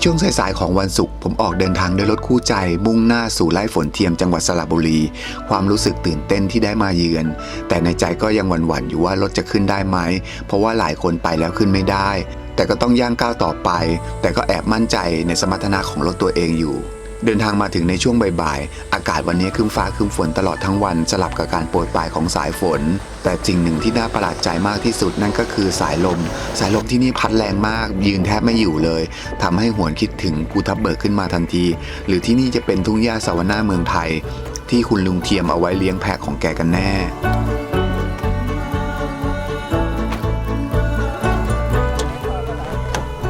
ช่วงสายๆของวันศุกร์ผมออกเดินทางด้วยรถคู่ใจมุ่งหน้าสู่ไร่ฝนเทียมจังหวัดสระบุรีความรู้สึกตื่นเต้นที่ได้มาเยือนแต่ในใจก็ยังหวั่นๆอยู่ว่ารถจะขึ้นได้ไหมเพราะว่าหลายคนไปแล้วขึ้นไม่ได้แต่ก็ต้องย่างก้าวต่อไปแต่ก็แอบมั่นใจในสมรรถนะของรถตัวเองอยู่เดินทางมาถึงในช่วงบ่ายๆอากาศวันนี้ครึ้มฟ้าครึ้มฝนตลอดทั้งวันสลับกับการโปรยปลายของสายฝนแต่สิ่งหนึ่งที่น่าประหลาดใจมากที่สุดนั่นก็คือสายลมที่นี่พัดแรงมากยืนแทบไม่อยู่เลยทำให้หวนคิดถึงภูทับเบิกขึ้นมาทันทีหรือที่นี่จะเป็นทุ่งหญ้าสวรรค์เมืองไทยที่คุณลุงเทียมเอาไว้เลี้ยงแพะของแกกันแน่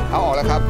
เอาออกแล้วครับ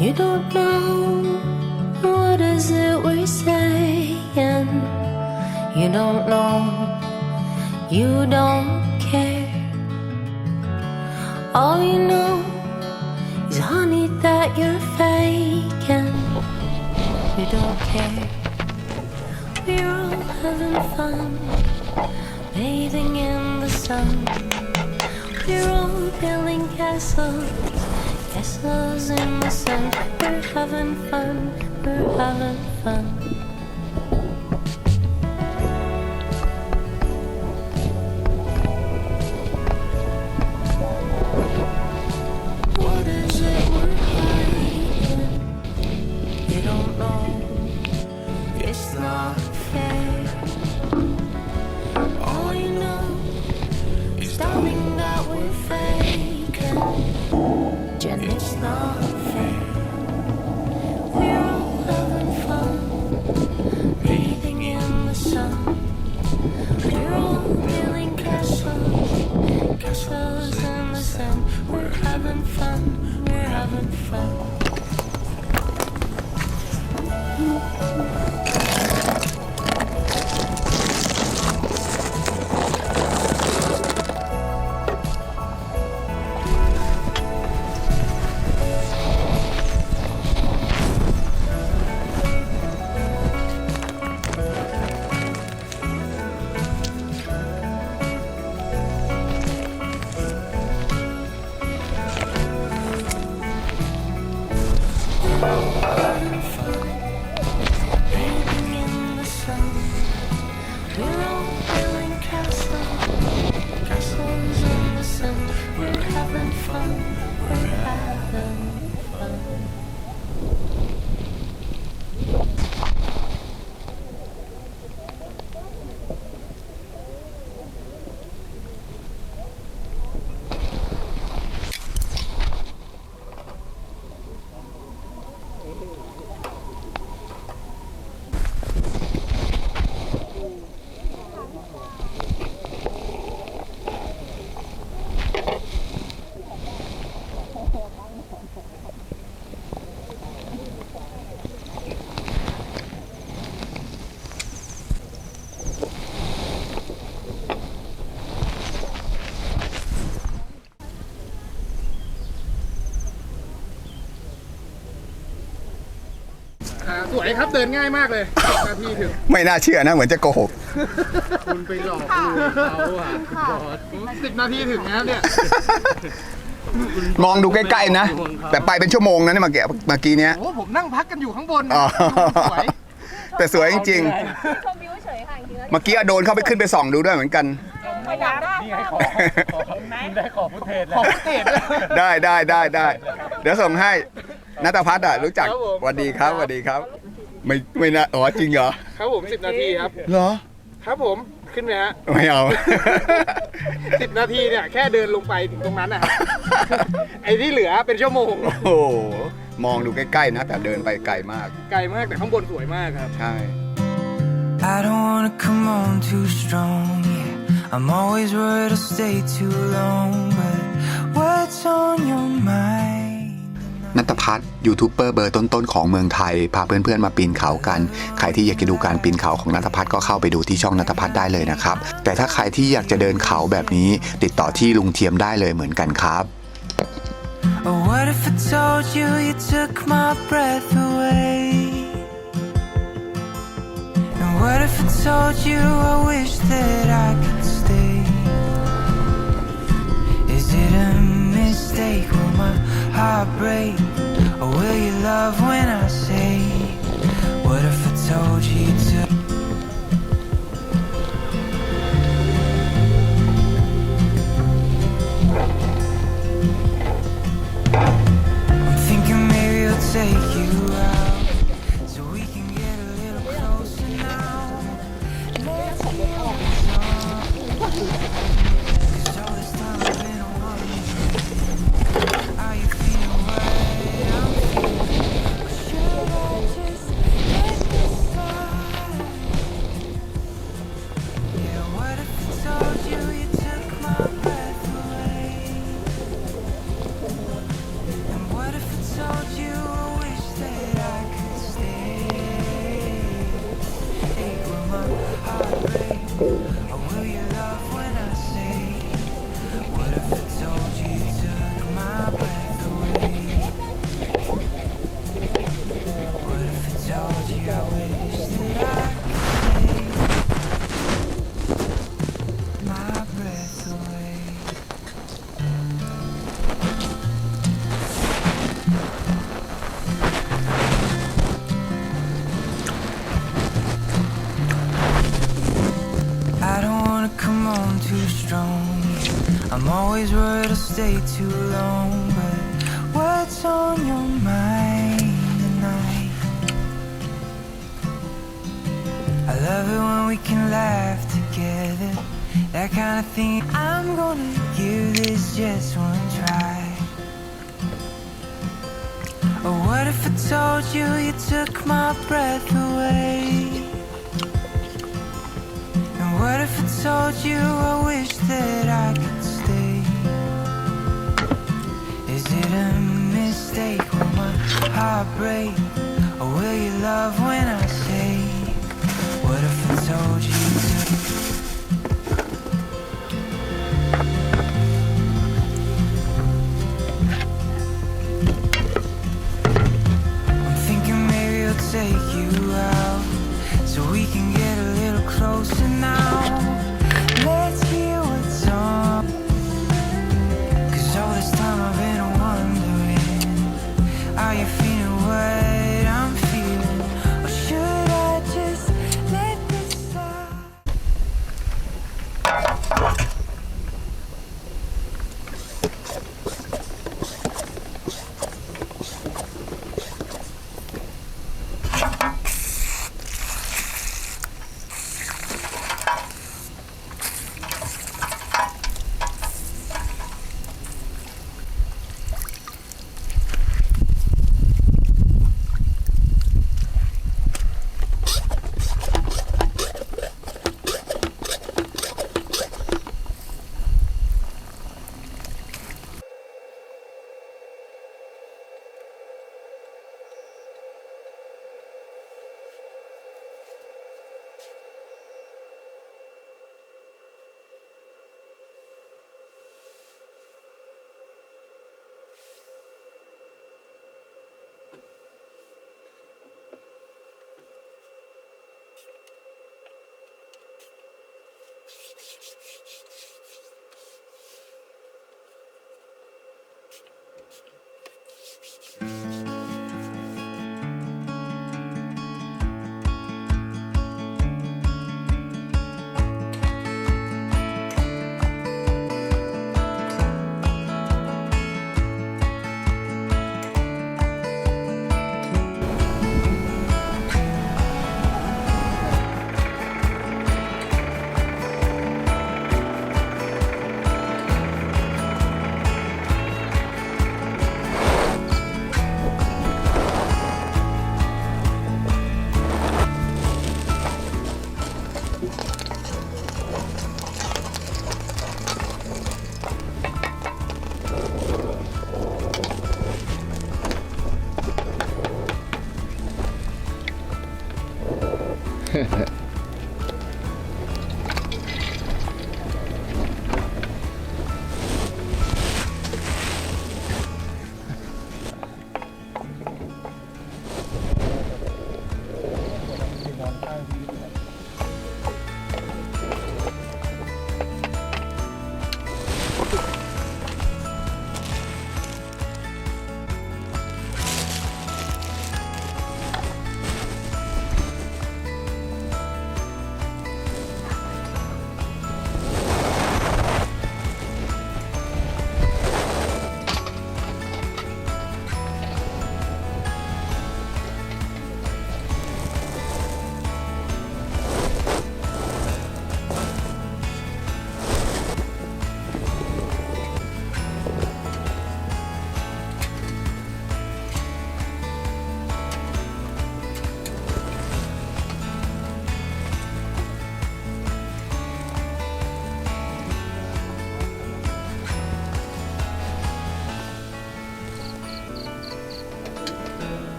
You don't know what is it we're saying. You don't know, you don't care. All you know is honey that you're faking. You don't care. We're all having fun, bathing in the sun. We're all building castles in the sun. We're having fun, we're having fun. What is it we're hiding? You don't know, it's not fair. All you know is darling that we're faking. Jen, it's not fair. We're all having fun, bathing in the sun. We're all building castles in the sun. We're having fun, we're having fun. Fun. เ สวยครับเดินง่ายมากเลย10 นาทีถึง ไม่น่าเชื่อนะเหมือนจะโกหก คุณไปหลอกเขาอ่ะ10 นาทีถึงแล้วเนี่ย มองดูใกล้ๆนะแต่ไปเป็นชั่วโมงนะเนี่ยเมื่อกี้เนี้ย โอ้ผมนั่งพักกันอยู่ข้างบน อ๋อ สวย แต่สวยจริง ชมวิวเฉยค่ะจริงๆแล้ว ๆเมื่อกี้โดนเข้าไปขึ้นไปส่องดูด้วยเหมือนกัน ไปอยากได้ นี่ให้ขอได้ขอพุทเทศแล้วขอพุทเทศ ได้เดี๋ยวส่งให้นัทพัฒน์อ่ะรู้จัก ครับผม สวัสดีครับสวัสดีครับ ไม่น่าอ๋อจริงเหรอ ครับผม 10 นาทีครับ เหรอ ครับผมขึ้นไหมฮะ ไม่เอา 10 นาทีเนี่ยแค่เดินลงไปถึงตรงนั้นนะครับ ไอ้ที่เหลือเป็นชั่วโมง โอ้โหมองดูใกล้ๆนะแต่เดินไปไกลมาก ไกลมากแต่ข้างบนสวยมากครับ ใช่ I don't wanna come on too strong, yeah. I'm always worried I'll stay too long, but what's on your mind? นัทพัฒน์ยูทูบเบอร์เบอร์ต้นๆของเมืองไทยพาเพื่อนๆมาปีนเขากันใครที่อยากจะดูการปีนเขาของนัทพัฒน์ก็เข้าไปดูที่ช่องนัทพัฒน์ได้เลยนะครับแต่ถ้าใครที่อยากจะเดินเขาแบบนี้ติดต่อที่ลุงเทียมได้เลยเหมือนกันครับ Oh, what if I told you you took my breath away? And what if I told you I wish that I could stay? Is it a mistake? Will my heart break? Or will you love when I say? What if I told you you took I'm thinking maybe I'll take you out so we can get a little closer now. Let's hear what's on. 'Cause all this time I've been wondering, are you feeling what I'm feeling? Or should I just let this slide? Yeah, what if I told you you took my breath away? And what if I told you I wish that I could stay? Hey, will my heart break? Or will you love when I say? What if I told you you took my breath away? What if I told you I wish that I could take my breath away? I don't wanna come on too strong, yeah. I'm always worried I'll stay too long, but what's on your mind tonight? I love it when we can laugh together, that kind of thing. I'm gonna give this just one try. Or what if I told you you took my breath away? And what if I told you I wish that I could stay? Is it a mistake? Will my heart break? Or will you love when I say? What if I told you to? I'm thinking maybe I'll take you out so we can get a little closer now. Let's hear what's on. 'Cause all this time I've been wondering, are you feeling what I'm feeling? Or should I just let this slide?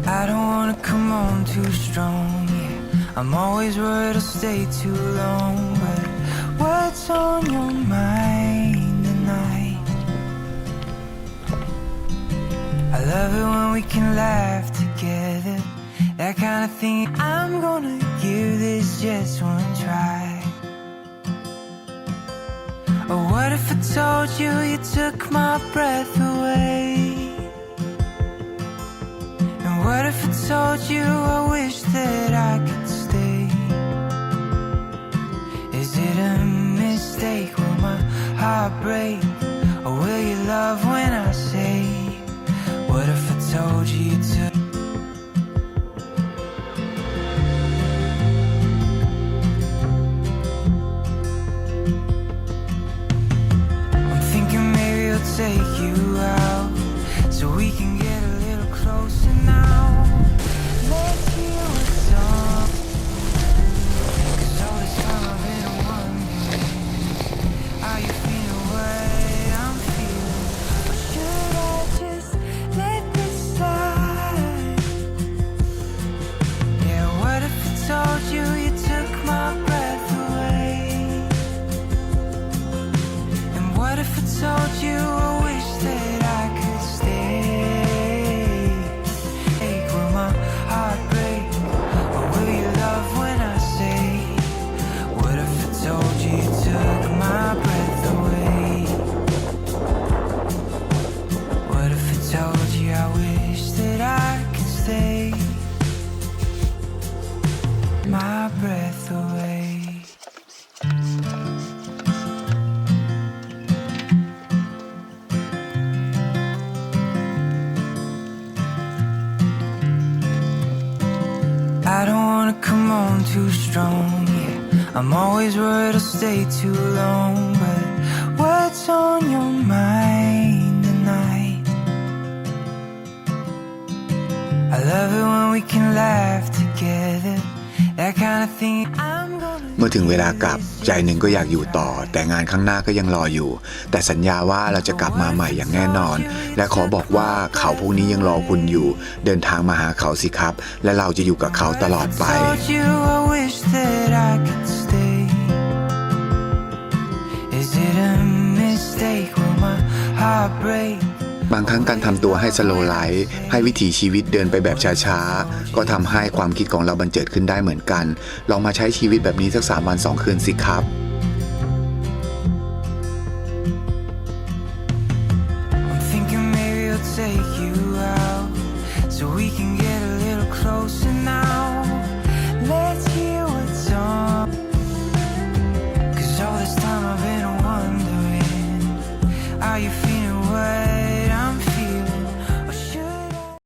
I don't wanna come on too strong, yeah. I'm always worried I'll stay too long, but what's on your mind tonight? I love it when we can laugh together, that kind of thing. I'm gonna give this just one try. Or what if I told you you took my breath away? What if I told you I wish that I could stay? Is it a mistake? Will my heart break? Or will you love when I say? What if I told you you took? I'm thinking maybe I'll take you out so we can get a little closer now. Let's hear what's up, 'cause all this time I've been wondering how you feel what I'm feeling. Or should I just let this slide? wanna come on too strong, yeah. I'm always worried I'll stay too long, but what's on your mind tonight? I love it when we can laugh together, that kind of thing. I'm gonna เมื่อถึงเวลากลับใจหนึ่งก็อยากอยู่ต่อแต่งานข้างหน้าก็ยังรออยู่แต่สัญญาว่าเราจะกลับมาใหม่อย่างแน่นอนและขอบอกว่าเขาพวกนี้ยังรอคุณอยู่เดินทางมาหาเขาสิครับและเราจะอยู่กับเขาตลอดไป told you I wish that I could stay. Is it a mistake? Will my heart break? บางครั้งการทำตัวให้สโลว์ไลฟ์ให้วิถีชีวิตเดินไปแบบช้าๆก็ทำให้ความคิดของเราบันเจิดขึ้นได้เหมือนกันลองมาใช้ชีวิตแบบนี้สัก3 วัน 2 คืนสิครับ I'm thinking maybe I'll take you out so we can get a little closer now. Let's hear what's on. 'Cause all this time I've been wondering, are you feeling what